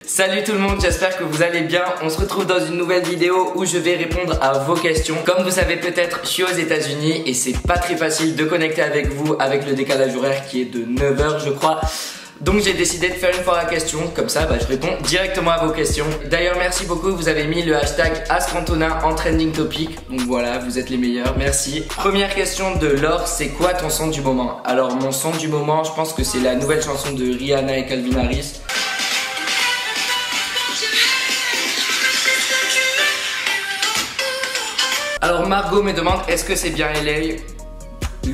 Salut tout le monde, j'espère que vous allez bien. On se retrouve dans une nouvelle vidéo où je vais répondre à vos questions. Comme vous savez peut-être, je suis aux États-Unis et c'est pas très facile de connecter avec vous avec le décalage horaire qui est de 9 h je crois. Donc j'ai décidé de faire une fois la question, comme ça je réponds directement à vos questions. D'ailleurs merci beaucoup, vous avez mis le hashtag AskAntonin en trending topic. Donc voilà, vous êtes les meilleurs, merci. Première question de Laure, c'est quoi ton son du moment? Alors mon son du moment, je pense que c'est la nouvelle chanson de Rihanna et Calvin Harris. Alors Margot me demande, est-ce que c'est bien LA?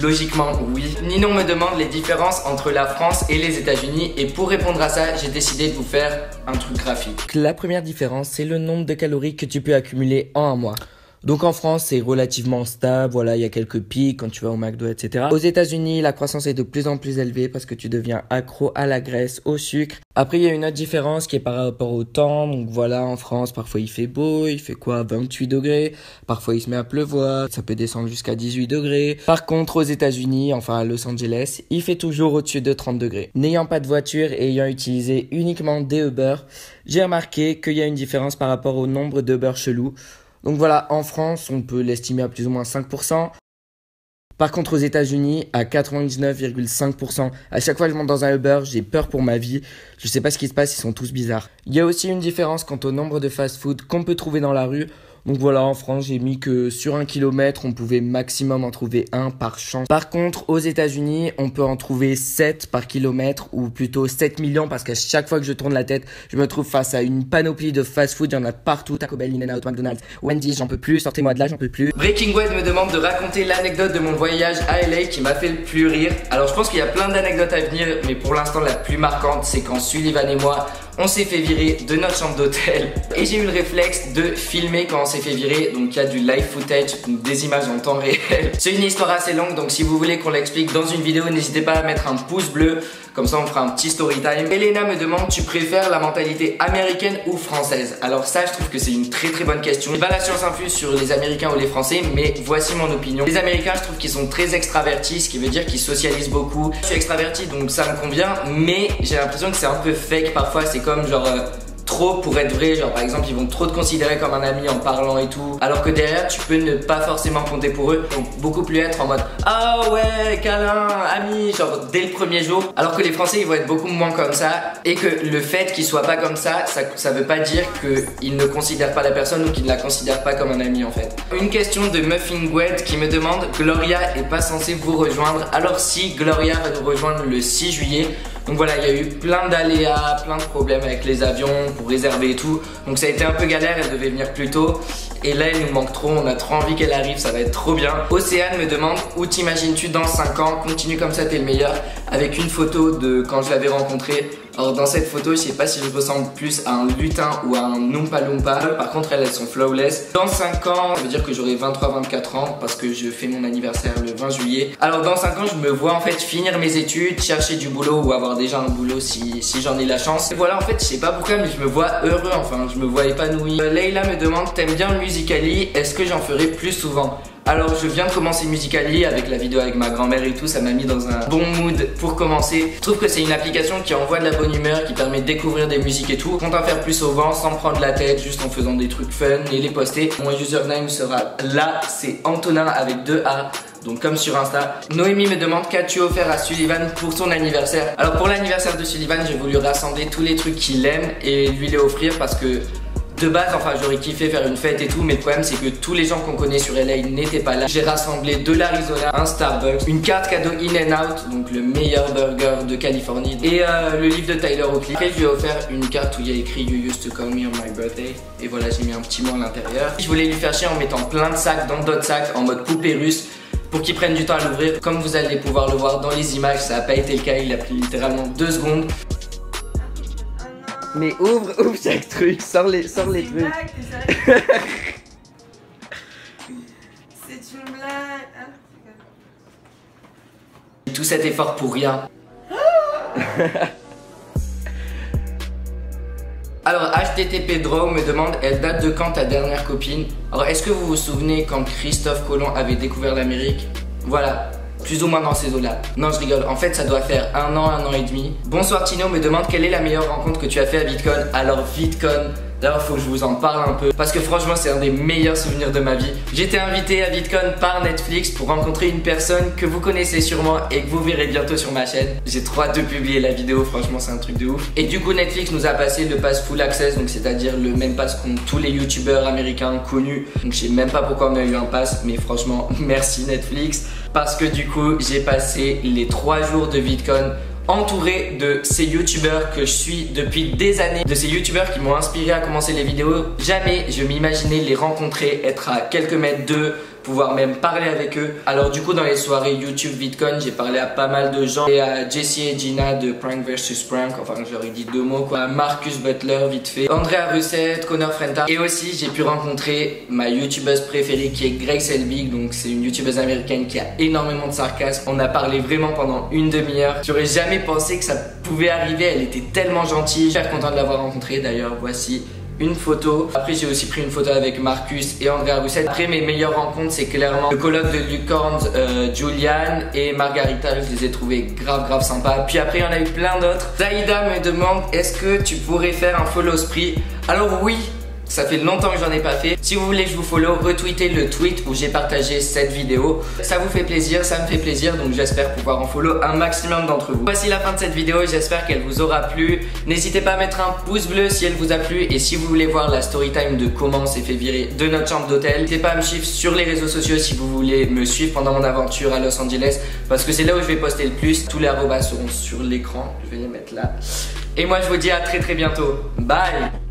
Logiquement oui. Ninon me demande les différences entre la France et les États-Unis et pour répondre à ça, j'ai décidé de vous faire un truc graphique. La première différence, c'est le nombre de calories que tu peux accumuler en un mois. Donc en France, c'est relativement stable, voilà, il y a quelques pics quand tu vas au McDo, etc. Aux États-Unis, la croissance est de plus en plus élevée parce que tu deviens accro à la graisse, au sucre. Après, il y a une autre différence qui est par rapport au temps. Donc voilà, en France, parfois il fait beau, il fait quoi, 28 degrés. Parfois il se met à pleuvoir, ça peut descendre jusqu'à 18 degrés. Par contre, aux États-Unis, enfin à Los Angeles, il fait toujours au-dessus de 30 degrés. N'ayant pas de voiture et ayant utilisé uniquement des Uber, j'ai remarqué qu'il y a une différence par rapport au nombre d'Uber chelous. Donc voilà, en France, on peut l'estimer à plus ou moins 5%. Par contre, aux États-Unis, à 99,5%. À chaque fois que je monte dans un Uber, j'ai peur pour ma vie. Je sais pas ce qui se passe, ils sont tous bizarres. Il y a aussi une différence quant au nombre de fast-food qu'on peut trouver dans la rue. Donc voilà, en France, j'ai mis que sur 1 kilomètre, on pouvait maximum en trouver un par chance. Par contre, aux États-Unis, on peut en trouver 7 par kilomètre, ou plutôt 7 millions, parce qu'à chaque fois que je tourne la tête, je me trouve face à une panoplie de fast-food. Il y en a partout, Taco Bell, In-N-Out, McDonald's, Wendy's, j'en peux plus, sortez-moi de là, j'en peux plus. Breaking Wed me demande de raconter l'anecdote de mon voyage à LA qui m'a fait le plus rire. Alors je pense qu'il y a plein d'anecdotes à venir, mais pour l'instant la plus marquante, c'est quand Sullivan et moi, on s'est fait virer de notre chambre d'hôtel et j'ai eu le réflexe de filmer quand on s'est fait virer. Donc il y a du live footage, donc des images en temps réel. C'est une histoire assez longue, donc si vous voulez qu'on l'explique dans une vidéo, n'hésitez pas à mettre un pouce bleu. Comme ça on fera un petit story time. Elena me demande, tu préfères la mentalité américaine ou française? Alors ça, je trouve que c'est une très bonne question. J'ai pas la science infuse sur les Américains ou les Français, mais voici mon opinion. Les Américains, je trouve qu'ils sont très extravertis, ce qui veut dire qu'ils socialisent beaucoup. Je suis extraverti, donc ça me convient, mais j'ai l'impression que c'est un peu fake parfois. C'est comme genre trop pour être vrai, genre par exemple ils vont trop te considérer comme un ami en parlant et tout, alors que derrière tu peux ne pas forcément compter pour eux, donc beaucoup plus être en mode ah ouais câlin, ami, genre dès le premier jour, alors que les Français ils vont être beaucoup moins comme ça, et que le fait qu'ils soient pas comme ça veut pas dire qu'ils ne considèrent pas la personne ou qu'ils ne la considèrent pas comme un ami en fait. Une question de Muffin Gwed qui me demande, Gloria est pas censée vous rejoindre? Alors si, Gloria va nous rejoindre le 6 juillet. Donc voilà, il y a eu plein d'aléas, plein de problèmes avec les avions pour réserver et tout. Donc ça a été un peu galère, elle devait venir plus tôt. Et là, elle nous manque trop, on a trop envie qu'elle arrive, ça va être trop bien. Océane me demande, où t'imagines-tu dans 5 ans? Continue comme ça, t'es le meilleur. Avec une photo de quand je l'avais rencontrée. Alors dans cette photo, je sais pas si je ressemble plus à un lutin ou à un Oompa Loompa. Par contre, elles sont flawless. Dans 5 ans, ça veut dire que j'aurai 23-24 ans parce que je fais mon anniversaire le 20 juillet. Alors dans 5 ans, je me vois en fait finir mes études, chercher du boulot ou avoir déjà un boulot si j'en ai la chance. Et voilà, en fait, je sais pas pourquoi, mais je me vois heureux, enfin, je me vois épanoui. Leïla me demande, t'aimes bien Musical.ly? Est-ce que j'en ferai plus souvent? Alors je viens de commencer Musical.ly avec la vidéo avec ma grand-mère et tout, ça m'a mis dans un bon mood pour commencer. Je trouve que c'est une application qui envoie de la bonne humeur, qui permet de découvrir des musiques et tout. Compte en faire plus souvent sans prendre la tête, juste en faisant des trucs fun et les poster. Mon username sera là, c'est Antonin avec 2 A. Donc comme sur Insta. Noémie me demande, qu'as-tu offert à Sullivan pour son anniversaire? Alors pour l'anniversaire de Sullivan, j'ai voulu rassembler tous les trucs qu'il aime et lui les offrir parce que de base, enfin j'aurais kiffé faire une fête et tout, mais le problème c'est que tous les gens qu'on connaît sur LA n'étaient pas là. J'ai rassemblé de l'Arizona, un Starbucks, une carte cadeau In-N-Out, donc le meilleur burger de Californie, et le livre de Tyler Oakley. Après je lui ai offert une carte où il y a écrit You used to call me on my birthday, et voilà, j'ai mis un petit mot à l'intérieur. Je voulais lui faire chier en mettant plein de sacs dans d'autres sacs en mode poupée russe, pour qu'ils prennent du temps à l'ouvrir. Comme vous allez pouvoir le voir dans les images, ça n'a pas été le cas, il a pris littéralement 2 secondes. Mais ouvre chaque truc, sors les trucs. C'est une blague. Hein? Tout cet effort pour rien. Alors HTTP Draw me demande, elle date de quand ta dernière copine? Alors est-ce que vous vous souvenez quand Christophe Colomb avait découvert l'Amérique? Voilà, plus ou moins dans ces eaux-là. Non, je rigole. En fait, ça doit faire 1 an et demi. Bonsoir Tino me demande quelle est la meilleure rencontre que tu as fait à VidCon. Alors VidCon, d'ailleurs, faut que je vous en parle un peu parce que franchement, c'est un des meilleurs souvenirs de ma vie. J'étais invité à VidCon par Netflix pour rencontrer une personne que vous connaissez sûrement et que vous verrez bientôt sur ma chaîne. J'ai trop hâte de publier la vidéo, franchement, c'est un truc de ouf. Et du coup, Netflix nous a passé le pass full access, donc c'est-à-dire le même pass qu'ont tous les youtubeurs américains connus. Donc, je sais même pas pourquoi on a eu un pass, mais franchement, merci Netflix parce que du coup, j'ai passé les 3 jours de VidCon entouré de ces youtubeurs que je suis depuis des années, de ces youtubeurs qui m'ont inspiré à commencer les vidéos. Jamais je m'imaginais les rencontrer, être à quelques mètres d'eux, pouvoir même parler avec eux. Alors du coup dans les soirées YouTube VidCon, j'ai parlé à pas mal de gens et à Jessie et Gina de Prank vs Prank, enfin je leur ai dit 2 mots quoi, Marcus Butler vite fait, Andrea Russett, Connor Frenta et aussi j'ai pu rencontrer ma youtubeuse préférée qui est Grace Helbig, donc c'est une youtubeuse américaine qui a énormément de sarcasme. On a parlé vraiment pendant une demi-heure. J'aurais jamais pensé que ça pouvait arriver, elle était tellement gentille, super content de l'avoir rencontrée. D'ailleurs voici une photo. Après j'ai aussi pris une photo avec Marcus et Andrea Russett. Après mes meilleures rencontres c'est clairement le colloque de Lucorne, Julian et Margarita. Je les ai trouvés grave sympas. Puis après il y en a eu plein d'autres. Zaïda me demande est-ce que tu pourrais faire un follow spree. Alors oui, ça fait longtemps que j'en ai pas fait. Si vous voulez que je vous follow, retweetez le tweet où j'ai partagé cette vidéo. Ça vous fait plaisir, ça me fait plaisir, donc j'espère pouvoir en follow un maximum d'entre vous. Voici la fin de cette vidéo, j'espère qu'elle vous aura plu. N'hésitez pas à mettre un pouce bleu si elle vous a plu. Et si vous voulez voir la story time de comment on s'est fait virer de notre chambre d'hôtel, n'hésitez pas à me suivre sur les réseaux sociaux si vous voulez me suivre pendant mon aventure à Los Angeles, parce que c'est là où je vais poster le plus. Tous les arrobas seront sur l'écran, je vais les mettre là. Et moi je vous dis à très bientôt. Bye.